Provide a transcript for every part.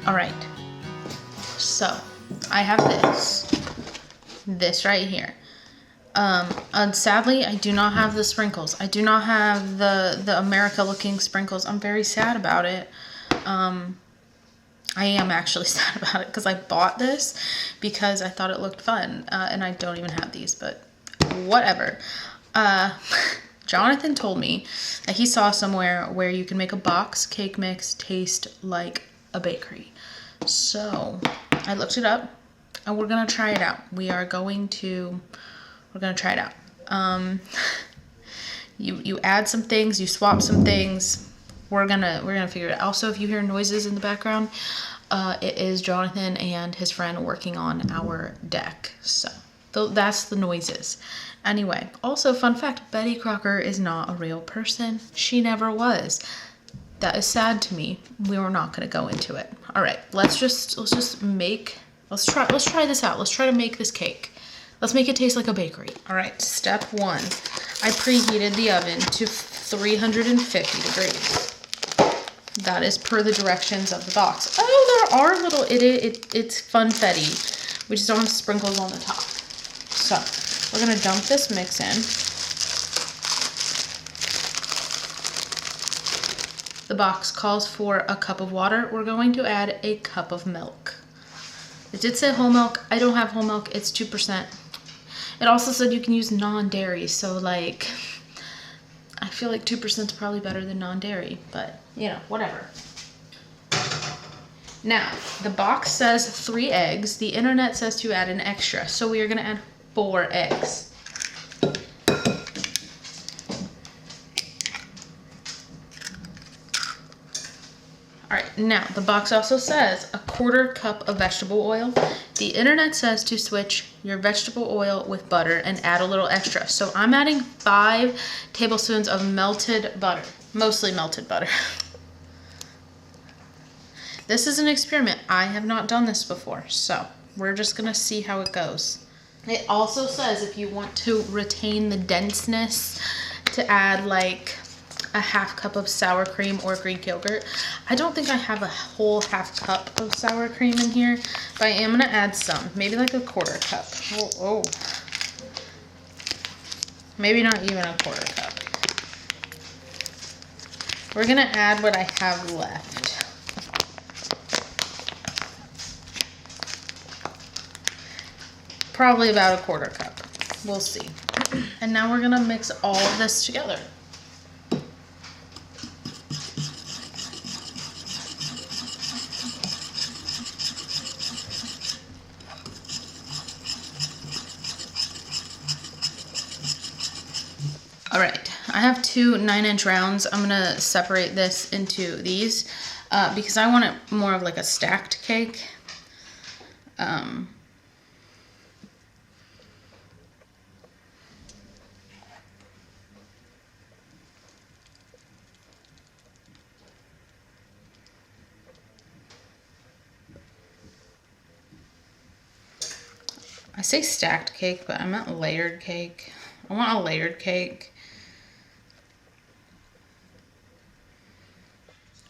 All right, so I have this right here. And sadly, I do not have the sprinkles. I do not have the America looking sprinkles. I'm very sad about it. I am actually sad about it because I bought this because I thought it looked fun, and I don't even have these, but whatever. Jonathan told me that he saw somewhere where you can make a box cake mix taste like a bakery. So I looked it up and we're gonna try it out. We're gonna try it out. You add some things, you swap some things. We're gonna figure it out. Also, if you hear noises in the background, it is Jonathan and his friend working on our deck. So that's the noises. Anyway, also fun fact, Betty Crocker is not a real person. She never was. That is sad to me. We were not gonna go into it. All right, let's try this out. Let's try to make this cake. Let's make it taste like a bakery. All right, step one. I preheated the oven to 350 degrees. That is per the directions of the box. Oh, there are little, it's funfetti, which is on sprinkles on the top. So we're gonna dump this mix in. The box calls for a cup of water. We're going to add a cup of milk. It did say whole milk. I don't have whole milk, it's 2%. It also said you can use non-dairy, so like, I feel like 2% is probably better than non-dairy, but you know, whatever. Now, the box says 3 eggs. The internet says to add an extra, so we are gonna add 4 eggs. All right, now the box also says a 1/4 cup of vegetable oil. The internet says to switch your vegetable oil with butter and add a little extra. So I'm adding 5 tablespoons of melted butter, mostly melted butter. This is an experiment. I have not done this before, so we're just gonna see how it goes. It also says if you want to retain the denseness, to add like a 1/2 cup of sour cream or Greek yogurt. I don't think I have a whole 1/2 cup of sour cream in here, but I am gonna add some, maybe like a 1/4 cup. Oh. Maybe not even a 1/4 cup. We're gonna add what I have left. Probably about a 1/4 cup. We'll see. And now we're gonna mix all of this together. All right, I have 2 9-inch rounds. I'm gonna separate this into these because I want it more of like a stacked cake. I say stacked cake, but I meant layered cake. I want a layered cake.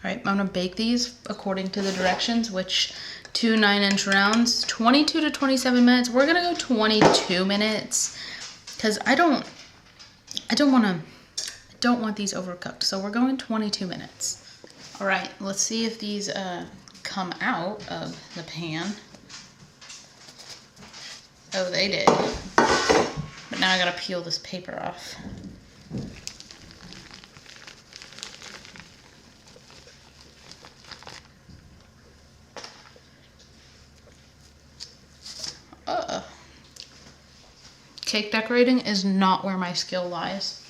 All right, I'm gonna bake these according to the directions, which 2 9-inch rounds, 22 to 27 minutes. We're gonna go 22 minutes because I don't want these overcooked. So we're going 22 minutes. All right, let's see if these come out of the pan. Oh, they did. But now I gotta peel this paper off. Cake decorating is not where my skill lies.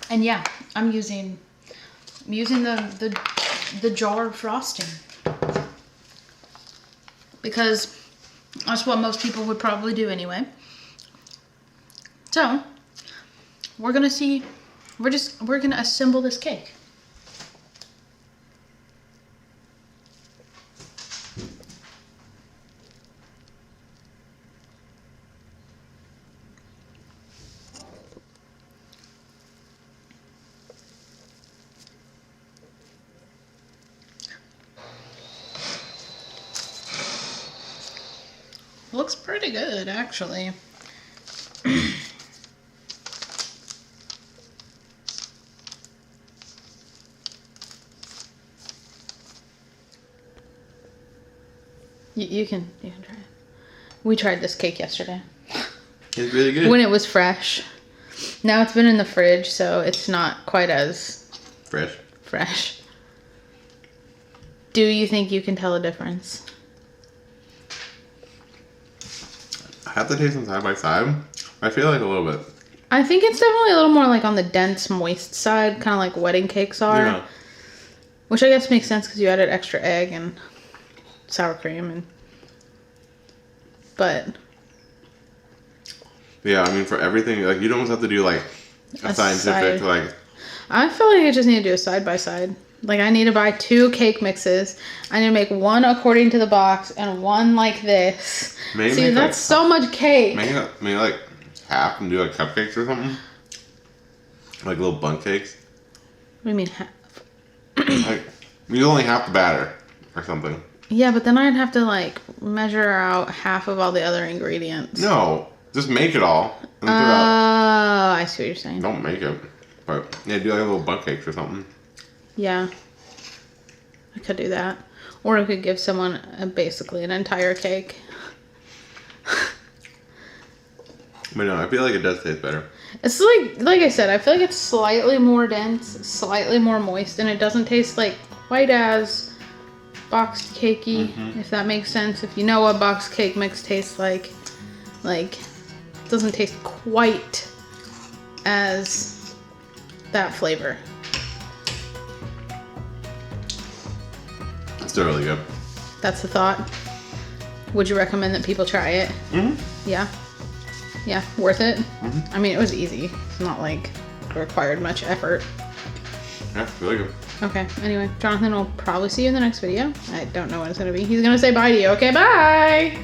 And yeah, I'm using the jar frosting because that's what most people would probably do anyway. So we're gonna see, we're gonna assemble this cake. looks pretty good, actually. You can try it. We tried this cake yesterday. It's really good. When it was fresh. Now it's been in the fridge, so it's not quite as fresh. Do you think you can tell a difference? I have to taste them side by side. I feel like a little bit. I think it's definitely a little more like on the dense, moist side, kind of like wedding cakes are. Yeah. Which I guess makes sense because you added extra egg and sour cream but yeah, I mean, for everything, like, you'd almost have to do like a scientific like. I feel like I just need to do a side by side. Like, I need to buy 2 cake mixes. I need to make one according to the box and one like this. Maybe see, that's so much cake. Maybe like half and do like cupcakes or something, like little bundt cakes. What do you mean half? Like, you only half the batter or something. Yeah, but then I'd have to, like, measure out half of all the other ingredients. No, just make it all. Oh, I see what you're saying. Don't make it. But, yeah, do like little bundt cakes or something. Yeah. I could do that. Or I could give someone basically an entire cake. But no, I feel like it does taste better. It's like I said, I feel like it's slightly more dense, slightly more moist, and it doesn't taste like quite as boxed cakey, if that makes sense. If you know what boxed cake mix tastes like, it doesn't taste quite as that flavor. It's still really good. That's the thought. Would you recommend that people try it? Yeah? Yeah, worth it? I mean, it was easy. It's not like it required much effort. Yeah, really good. Okay, anyway, Jonathan will probably see you in the next video. I don't know when it's going to be. He's going to say bye to you. Okay, bye!